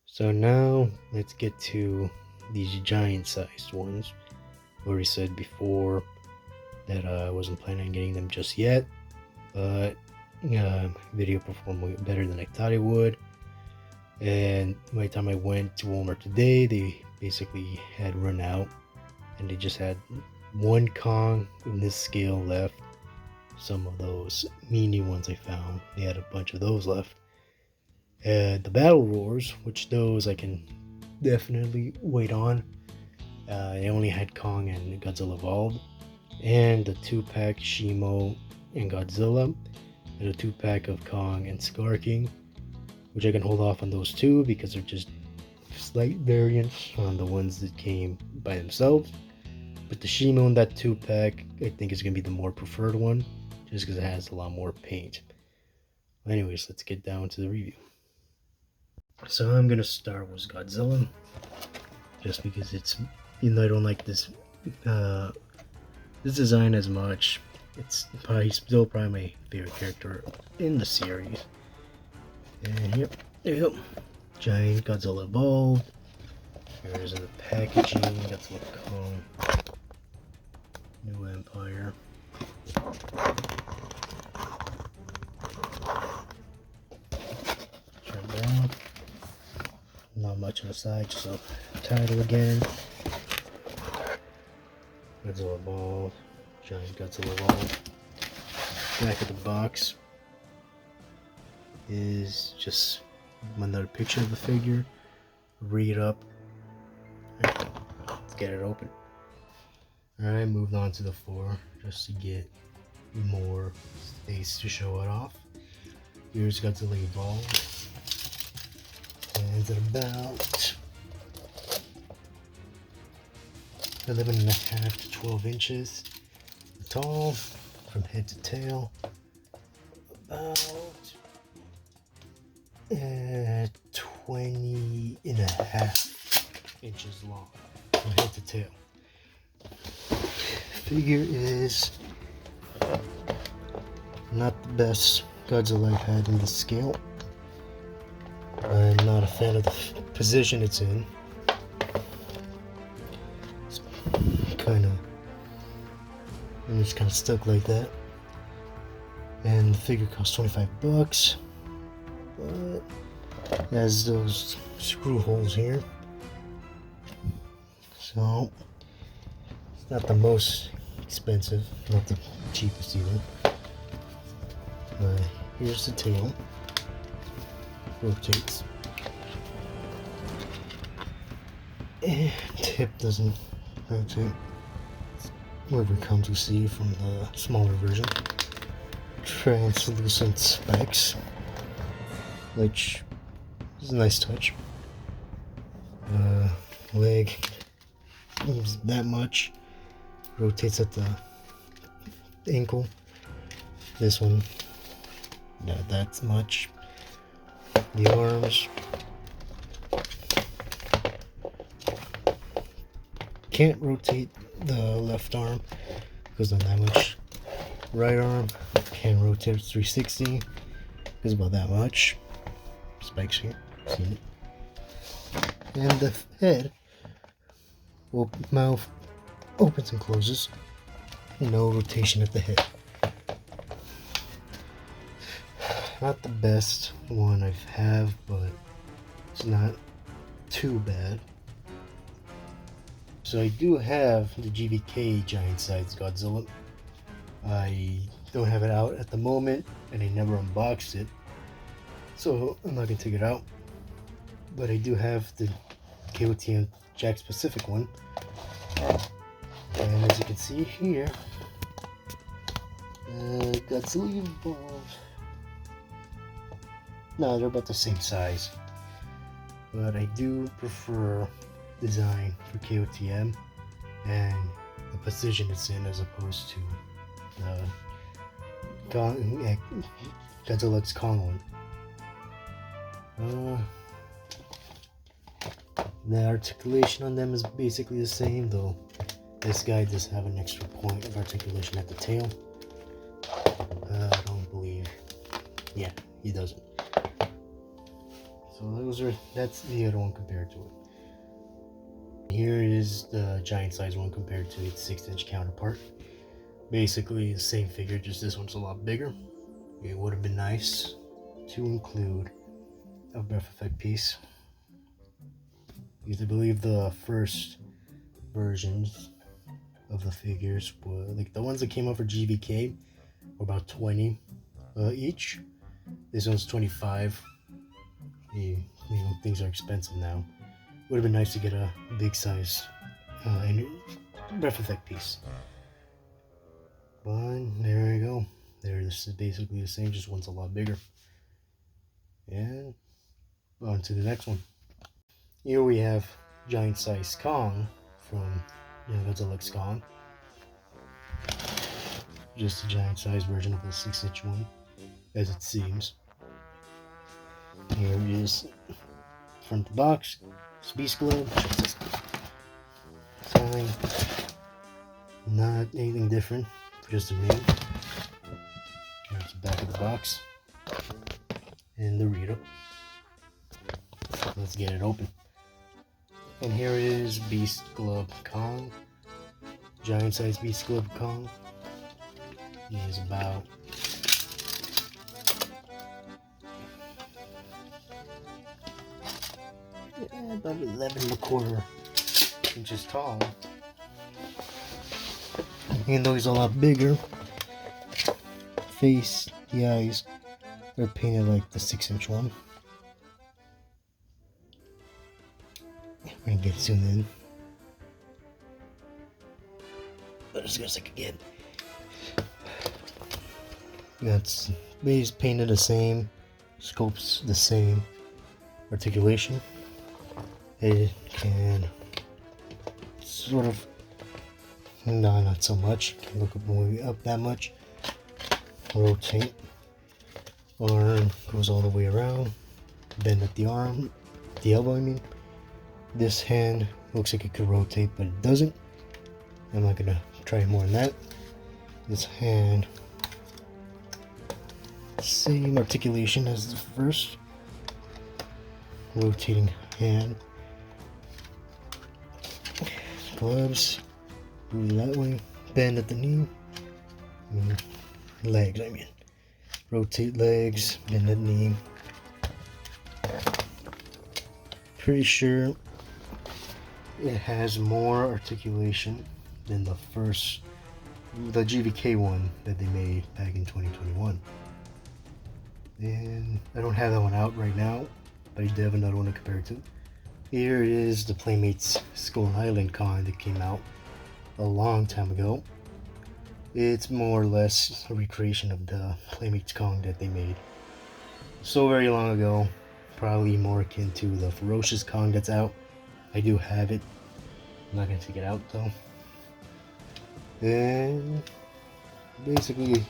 So now let's get to these giant sized ones. Already said before that I wasn't planning on getting them just yet, but video performed way better than I thought it would. And by the time I went to Walmart today, they basically had run out, and they just had one Kong in this scale left. Some of those mini ones I found, they had a bunch of those left. And the Battle Roars, which those I can definitely wait on. They only had Kong and Godzilla Evolved, and the 2-pack Shimo and Godzilla, and a 2-pack of Kong and Scar King, which I can hold off on those two because they're just slight variants on the ones that came by themselves. But the Shimo in that 2-pack, I think is going to be the more preferred one, just because it has a lot more paint. Anyways, let's get down to the review. So I'm going to start with Godzilla, just because it's, even though I don't like this design as much, it's probably still my favorite character in the series. And yep, there you go. Giant Godzilla Evolved. Here's in the packaging. Godzilla Kong. New Empire. Turn down. Not much on the side, just a title again. Godzilla Evolved. Giant Godzilla Evolved. Back of the box is just another picture of the figure. Read up. Right, let's get it open. Alright, moved on to the floor just to get more space to show it off. Here's Godzilla Evolved. Stands at about 11.5 to 12 inches tall from head to tail. About 20.5 inches long from head to tail. Figure is not the best Godzilla I've had in this scale. I'm not a fan of the position it's in. It's kind of stuck like that. And the figure costs $25, but it has those screw holes here, so it's not the most expensive, not the cheapest either. Here's the tail. Rotates. And tip doesn't rotate. Wherever it comes, we see from the smaller version. Translucent spikes, which is a nice touch. Leg moves that much. Rotates at the ankle. This one, not that much. The arms can't rotate the left arm because not that much. Right arm can rotate 360 because about that much. Spikes here, seen it. And the head, mouth opens and closes. No rotation at the head. Not the best one I have, but it's not too bad. So I do have the GVK giant size Godzilla. I don't have it out at the moment, and I never unboxed it, so I'm not gonna take it out. But I do have the KOTM Jack specific one, and as you can see here, Godzilla Evolved. No, they're about the same size, but I do prefer design for KOTM and the position it's in as opposed to the Godzilla X Kong one. The articulation on them is basically the same, though this guy does have an extra point of articulation at the tail. I don't believe, yeah, he doesn't. So that's the other one compared to it. Here is the giant size one compared to its 6-inch counterpart. Basically the same figure, just this one's a lot bigger. It would have been nice to include a breath effect piece, because I believe the first versions of the figures were like the ones that came out for GVK were about 20 each. This one's 25. Things are expensive now. Would have been nice to get a big size breath effect piece. But there you go. This is basically the same, just one's a lot bigger. And on to the next one. Here we have giant size Kong from Godzilla X Kong. Just a giant size version of the 6-inch one, as it seems. Here it is, front of the box. It's Beast Globe. Sign. Not anything different, just a name. Here's the back of the box. And the reader. Let's get it open. And here is Beast Globe Kong. Giant size Beast Globe Kong. He is about about 11¼ inches tall. Even though he's a lot bigger, face, the eyes, they're painted like the 6-inch one. We're gonna get zoomed in. But as good as I could get. That's base painted the same, scopes the same, articulation. It can sort of, no, not so much. Can't look up that much. Rotate. Arm goes all the way around. Bend at the arm, the elbow. I mean, this hand looks like it could rotate, but it doesn't. I'm not gonna try more than that. This hand, same articulation as the first. Rotating hand. Gloves, move that way. Bend at the knee. Legs, I mean. Rotate legs, bend at knee. Pretty sure it has more articulation than the GVK one that they made back in 2021. And I don't have that one out right now, but I do have another one to compare it to. Here is the Playmates Skull Island Kong that came out a long time ago. It's more or less a recreation of the Playmates Kong that they made so very long ago. Probably more akin to the Ferocious Kong that's out. I do have it. I'm not going to take it out though. And basically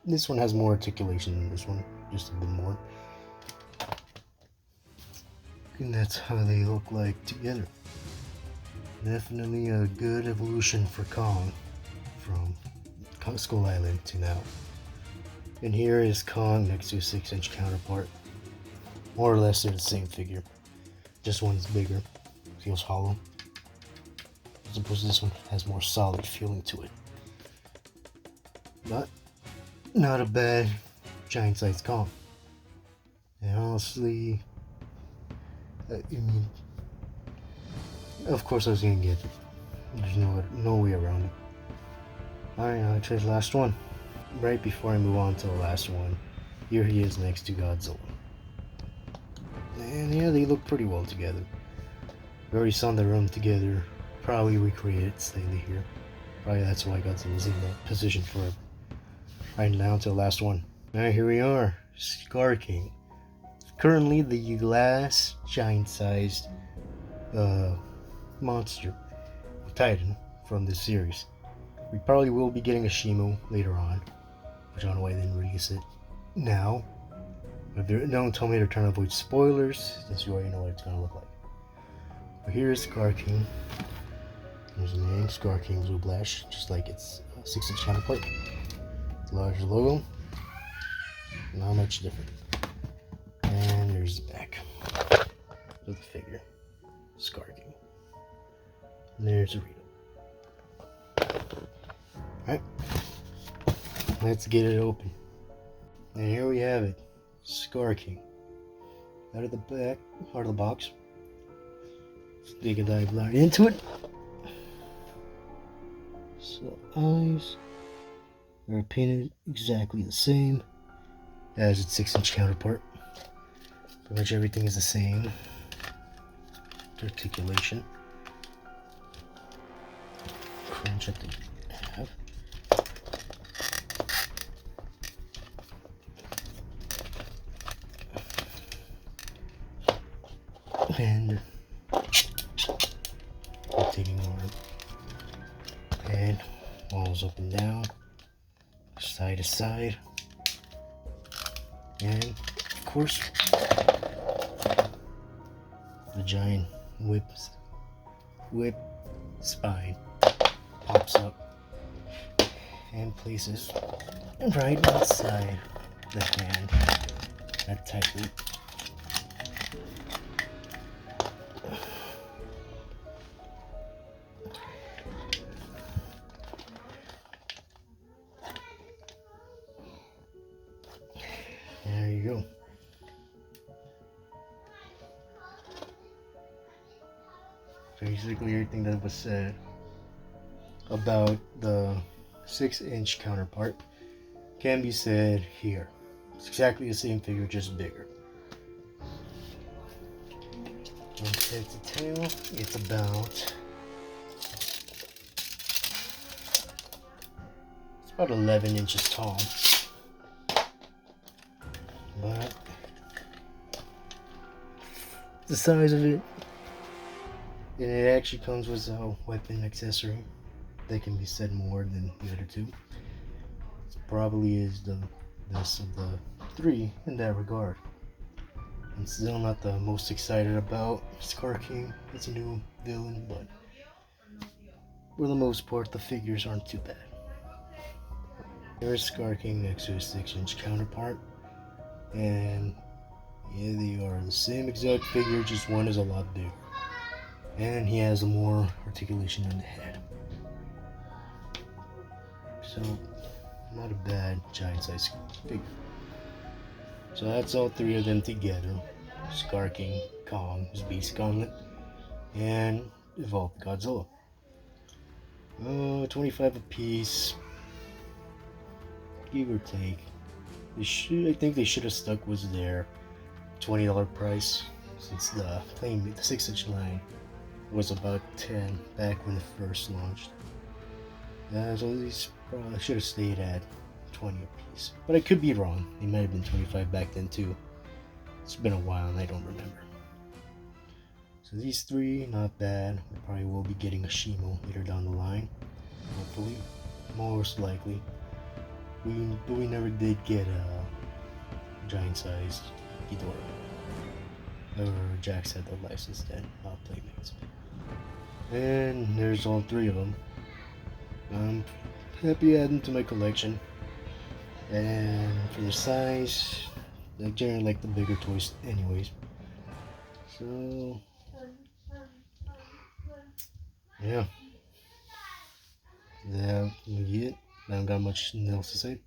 this one has more articulation than this one, just a bit more. And that's how they look like together. Definitely a good evolution for Kong from Skull Island to now. And here is Kong next to a 6-inch counterpart. More or less they're the same figure. Just one's bigger, feels hollow. I suppose this one has more solid feeling to it. But not a bad giant sized Kong. And honestly, I mean, of course I was gonna get it. There's no way around it. Alright, now try the last one. Right before I move on to the last one, here he is next to Godzilla. And yeah, they look pretty well together. We already saw the room together. Probably recreated slightly here. Probably that's why Godzilla's in that position for it. Right now to the last one. Alright, here we are. Scar King. Currently the last giant-sized monster, Titan, from this series. We probably will be getting a Shimu later on, which I don't know why they didn't release it now. But don't tell me they're trying to avoid spoilers, since you already know what it's going to look like. But here's Scar King. There's the name, Scar King Blue Blash, just like its 6-inch counterpart. Larger logo, not much different. And there's here's the back of the figure. Scar King. And there's Rita. Alright. Let's get it open. And here we have it. Scar King. Out of the back, out of the box. Let's dig a dive right into it. So eyes are painted exactly the same as its 6-inch counterpart. Pretty much everything is the same. Articulation. Crunch that they have. And rotating arm. And walls up and down, side to side. And of course, the giant whip spine pops up and places right inside the hand. That tightly. There you go. Basically everything that was said about the 6-inch counterpart can be said here. It's exactly the same figure, just bigger. From head to tail, it's about 11 inches tall. But the size of it, and it actually comes with a weapon accessory that can be said more than the other two. It probably is the best of the three in that regard. I'm still not the most excited about Scar King as a new villain, but for the most part, the figures aren't too bad. There's Scar King next to his 6-inch counterpart, and yeah, they are the same exact figure, just one is a lot bigger. And he has more articulation in the head. So, not a bad giant size figure. So that's all three of them together. Scar King, Kong, his Beast Gauntlet, and Evolved Godzilla. 25 a piece, give or take. I think they should have stuck with their $20 price, since the 6-inch line was about 10 back when it first launched. So these probably should have stayed at 20 a piece, but I could be wrong. They might have been 25 back then too. It's been a while and I don't remember. So these three, not bad. We probably will be getting a Shimo later down the line, hopefully, most likely. But we never did get a giant-sized Ghidorah. Or Jax had the license then, not Playmates. And there's all three of them. I'm happy to add them to my collection. And for the size, I generally like the bigger toys anyways. So, yeah. That will be it. I don't got much else to say.